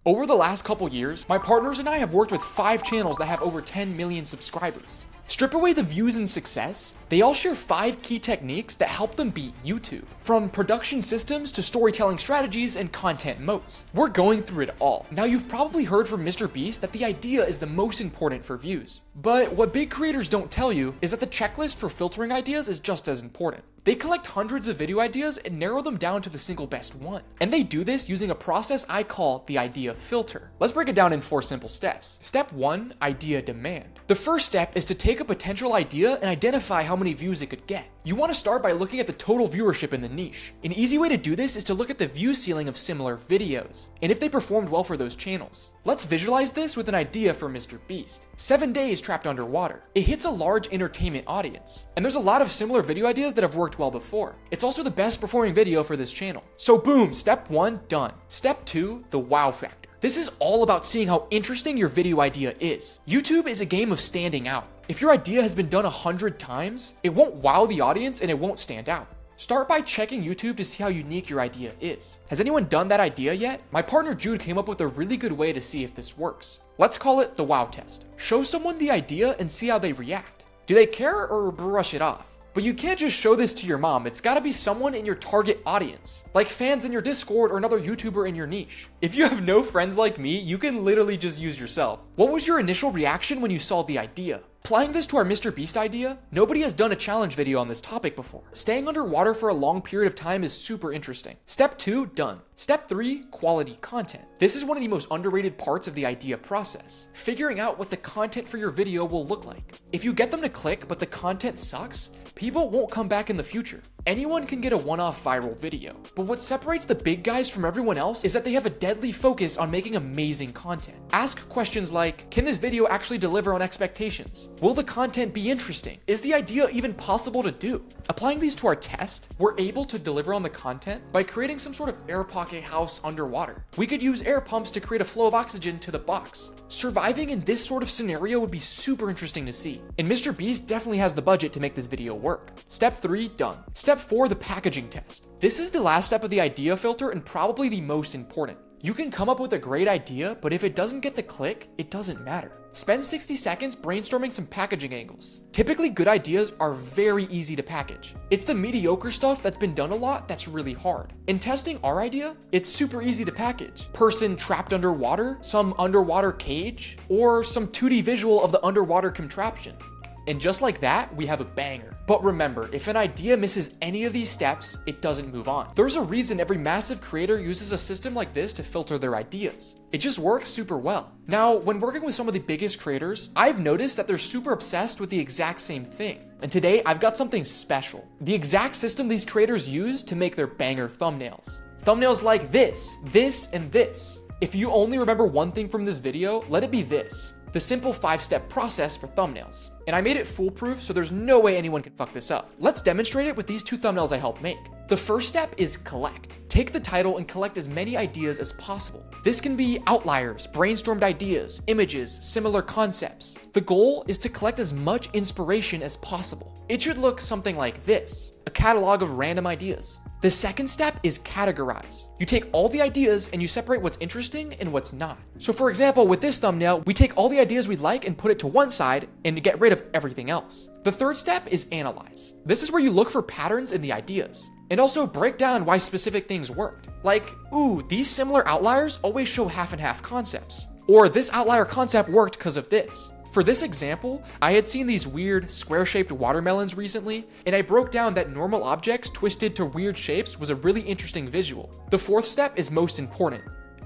Over the last couple years, my partners and I have worked with 5 channels that have over 10 million subscribers. Strip away the views and success, they all share 5 key techniques that help them beat YouTube. From production systems to storytelling strategies and content moats. We're going through it all. Now you've probably heard from Mr. Beast that the idea is the most important for views. But what big creators don't tell you is that the checklist for filtering ideas is just as important. They collect hundreds of video ideas and narrow them down to the single best one. And they do this using a process I call the idea filter. Let's break it down in 4 simple steps. Step 1, idea demand. The first step is to take a potential idea and identify how many views it could get. You want to start by looking at the total viewership in the niche. An easy way to do this is to look at the view ceiling of similar videos, and if they performed well for those channels. Let's visualize this with an idea for Mr. Beast. 7 days trapped underwater. It hits a large entertainment audience, and there's a lot of similar video ideas that have worked well before. It's also the best performing video for this channel. So boom, step 1 done. Step 2, the wow factor. This is all about seeing how interesting your video idea is. YouTube is a game of standing out. If your idea has been done 100 times, it won't wow the audience and it won't stand out. Start by checking YouTube to see how unique your idea is. Has anyone done that idea yet? My partner Jude came up with a really good way to see if this works. Let's call it the wow test. Show someone the idea and see how they react. Do they care or brush it off? But you can't just show this to your mom. It's gotta be someone in your target audience, like fans in your Discord or another YouTuber in your niche. If you have no friends like me, you can literally just use yourself. What was your initial reaction when you saw the idea? Applying this to our Mr. Beast idea, nobody has done a challenge video on this topic before. Staying underwater for a long period of time is super interesting. Step 2, done. Step 3, quality content. This is one of the most underrated parts of the idea process. Figuring out what the content for your video will look like. If you get them to click but the content sucks, people won't come back in the future. Anyone can get a one-off viral video, but what separates the big guys from everyone else is that they have a deadly focus on making amazing content. Ask questions like, can this video actually deliver on expectations? Will the content be interesting? Is the idea even possible to do? Applying these to our test, we're able to deliver on the content by creating some sort of air pocket house underwater. We could use air pumps to create a flow of oxygen to the box. Surviving in this sort of scenario would be super interesting to see, and Mr. Beast definitely has the budget to make this video work. Step 3, done. Step 4, the packaging test. This is the last step of the idea filter and probably the most important. You can come up with a great idea, but if it doesn't get the click, it doesn't matter. Spend 60 seconds brainstorming some packaging angles. Typically, good ideas are very easy to package. It's the mediocre stuff that's been done a lot that's really hard. In testing our idea, it's super easy to package. Person trapped underwater, some underwater cage, or some 2D visual of the underwater contraption. And just like that, we have a banger. But remember, if an idea misses any of these steps, it doesn't move on. There's a reason every massive creator uses a system like this to filter their ideas. It just works super well. Now, when working with some of the biggest creators, I've noticed that they're super obsessed with the exact same thing. And today, I've got something special. The exact system these creators use to make their banger thumbnails. Thumbnails like this, and this. If you only remember one thing from this video, let it be this. The simple 5-step process for thumbnails. And I made it foolproof, so there's no way anyone can fuck this up. Let's demonstrate it with these 2 thumbnails I helped make. The first step is collect. Take the title and collect as many ideas as possible. This can be outliers, brainstormed ideas, images, similar concepts. The goal is to collect as much inspiration as possible. It should look something like this, a catalog of random ideas. The second step is categorize. You take all the ideas and you separate what's interesting and what's not. So for example, with this thumbnail, we take all the ideas we like and put it to one side and get rid of everything else. The third step is analyze. This is where you look for patterns in the ideas and also break down why specific things worked. Like, ooh, these similar outliers always show half and half concepts. Or this outlier concept worked because of this. For this example, I had seen these weird square-shaped watermelons recently, and I broke down that normal objects twisted to weird shapes was a really interesting visual. The fourth step is most important.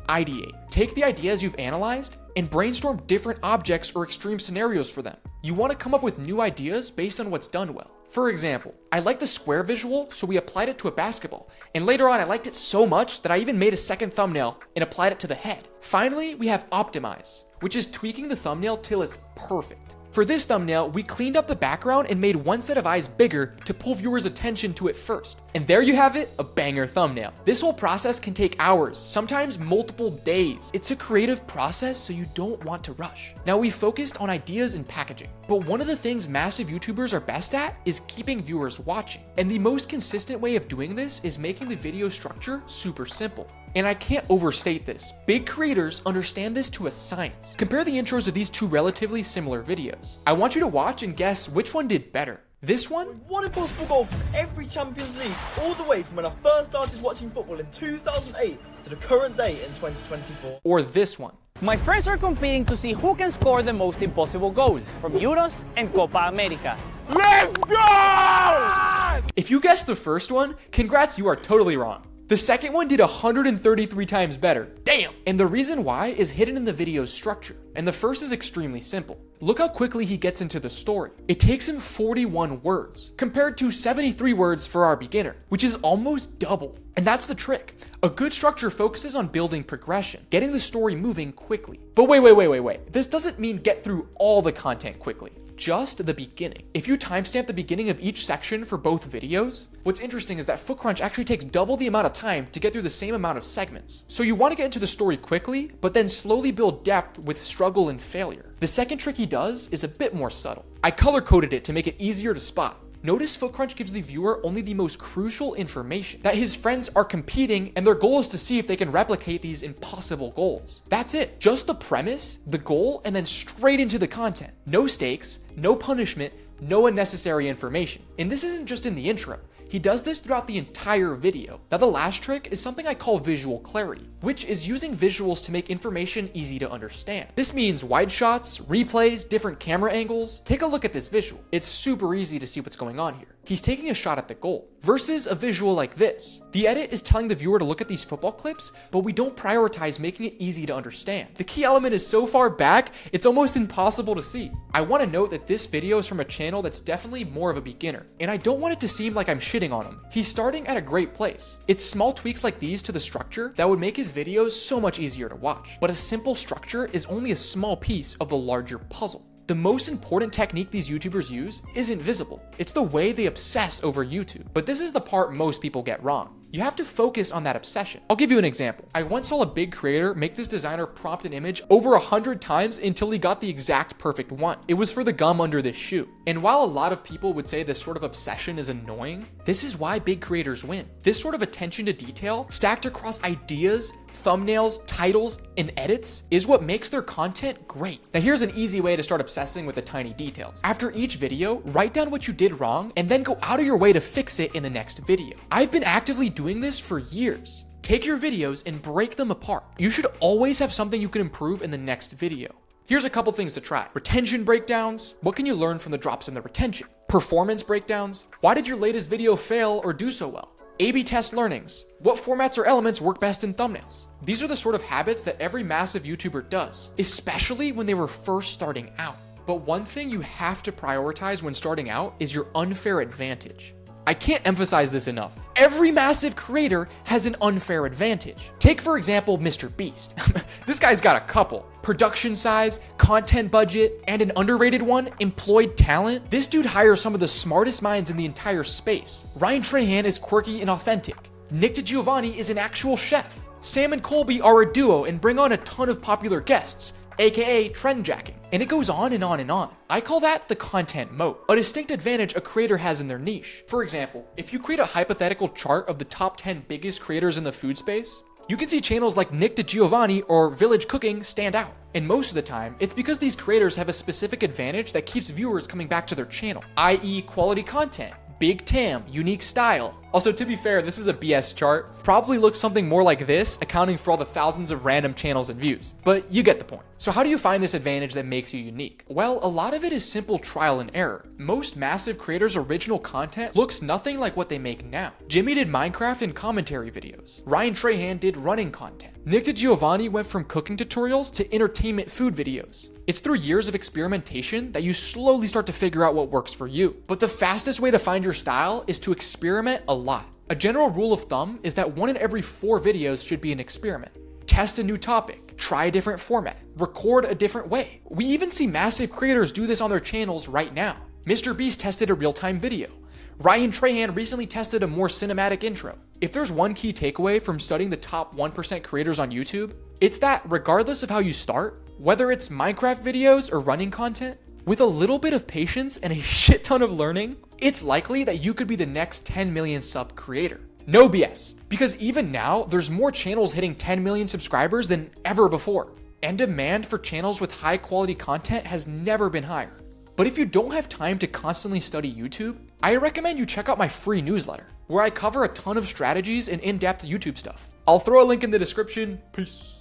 Ideate. Take the ideas you've analyzed and brainstorm different objects or extreme scenarios for them. You want to come up with new ideas based on what's done well. For example, I liked the square visual, so we applied it to a basketball. And later on, I liked it so much that I even made a second thumbnail and applied it to the head. Finally, we have optimize, which is tweaking the thumbnail till it's perfect. For this thumbnail, we cleaned up the background and made one set of eyes bigger to pull viewers' attention to it first. And there you have it, a banger thumbnail. This whole process can take hours, sometimes multiple days. It's a creative process, so you don't want to rush. Now, we focused on ideas and packaging, but one of the things massive YouTubers are best at is keeping viewers watching. And the most consistent way of doing this is making the video structure super simple. And I can't overstate this. Big creators understand this to a science. Compare the intros of these two relatively similar videos. I want you to watch and guess which one did better. This one? One impossible goal from every Champions League, all the way from when I first started watching football in 2008 to the current day in 2024. Or this one? My friends are competing to see who can score the most impossible goals from Euros and Copa America. Let's go! If you guessed the first one, congrats, you are totally wrong. The second one did 133 times better. Damn! And the reason why is hidden in the video's structure. And the first is extremely simple. Look how quickly he gets into the story. It takes him 41 words, compared to 73 words for our beginner, which is almost double. And that's the trick. A good structure focuses on building progression, getting the story moving quickly. But wait. This doesn't mean get through all the content quickly. Just the beginning. If you timestamp the beginning of each section for both videos, what's interesting is that FootCrunch actually takes double the amount of time to get through the same amount of segments. So you want to get into the story quickly, but then slowly build depth with struggle and failure. The second trick he does is a bit more subtle. I color-coded it to make it easier to spot. Notice FootCrunch gives the viewer only the most crucial information, that his friends are competing and their goal is to see if they can replicate these impossible goals. That's it. Just the premise, the goal, and then straight into the content. No stakes, no punishment, no unnecessary information. And this isn't just in the intro. He does this throughout the entire video. Now the last trick is something I call visual clarity, which is using visuals to make information easy to understand. This means wide shots, replays, different camera angles. Take a look at this visual. It's super easy to see what's going on here. He's taking a shot at the goal versus a visual like this. The edit is telling the viewer to look at these football clips, but we don't prioritize making it easy to understand. The key element is so far back, it's almost impossible to see. I want to note that this video is from a channel that's definitely more of a beginner, and I don't want it to seem like I'm shitting on him. He's starting at a great place. It's small tweaks like these to the structure that would make his videos so much easier to watch. But a simple structure is only a small piece of the larger puzzle. The most important technique these YouTubers use isn't visible. It's the way they obsess over YouTube. But this is the part most people get wrong. You have to focus on that obsession. I'll give you an example. I once saw a big creator make this designer prompt an image over 100 times until he got the exact perfect one. It was for the gum under this shoe. And while a lot of people would say this sort of obsession is annoying, this is why big creators win. This sort of attention to detail, stacked across ideas, thumbnails, titles, and edits, is what makes their content great. Now here's an easy way to start obsessing with the tiny details. After each video, write down what you did wrong and then go out of your way to fix it in the next video. I've been actively doing this for years. Take your videos and break them apart. You should always have something you can improve in the next video. Here's a couple things to try. Retention breakdowns. What can you learn from the drops in the retention? Performance breakdowns. Why did your latest video fail or do so well? A/B test learnings. What formats or elements work best in thumbnails? These are the sort of habits that every massive YouTuber does, especially when they were first starting out. But one thing you have to prioritize when starting out is your unfair advantage. I can't emphasize this enough. Every massive creator has an unfair advantage. Take, for example, Mr. Beast. This guy's got a couple. Production size, content budget, and an underrated one, employed talent. This dude hires some of the smartest minds in the entire space. Ryan Trahan is quirky and authentic. Nick DiGiovanni is an actual chef. Sam and Colby are a duo and bring on a ton of popular guests, aka trend jacking. And it goes on and on and on. I call that the content moat, a distinct advantage a creator has in their niche. For example, if you create a hypothetical chart of the top 10 biggest creators in the food space, you can see channels like Nick DiGiovanni or Village Cooking stand out. And most of the time, it's because these creators have a specific advantage that keeps viewers coming back to their channel, i.e. quality content, big TAM, unique style. Also, to be fair, this is a BS chart. Probably looks something more like this, accounting for all the thousands of random channels and views. But you get the point. So how do you find this advantage that makes you unique? Well, a lot of it is simple trial and error. Most massive creators' original content looks nothing like what they make now. Jimmy did Minecraft and commentary videos. Ryan Trahan did running content. Nick DiGiovanni went from cooking tutorials to entertainment food videos. It's through years of experimentation that you slowly start to figure out what works for you. But the fastest way to find your style is to experiment a lot. A general rule of thumb is that 1 in every 4 videos should be an experiment. Test a new topic, try a different format, record a different way. We even see massive creators do this on their channels right now. Mr. Beast tested a real-time video. Ryan Trahan recently tested a more cinematic intro. If there's one key takeaway from studying the top 1% creators on YouTube, it's that regardless of how you start, whether it's Minecraft videos or running content, with a little bit of patience and a shit ton of learning, it's likely that you could be the next 10 million sub creator. No BS, because even now, there's more channels hitting 10 million subscribers than ever before, and demand for channels with high quality content has never been higher. But if you don't have time to constantly study YouTube, I recommend you check out my free newsletter, where I cover a ton of strategies and in-depth YouTube stuff. I'll throw a link in the description. Peace.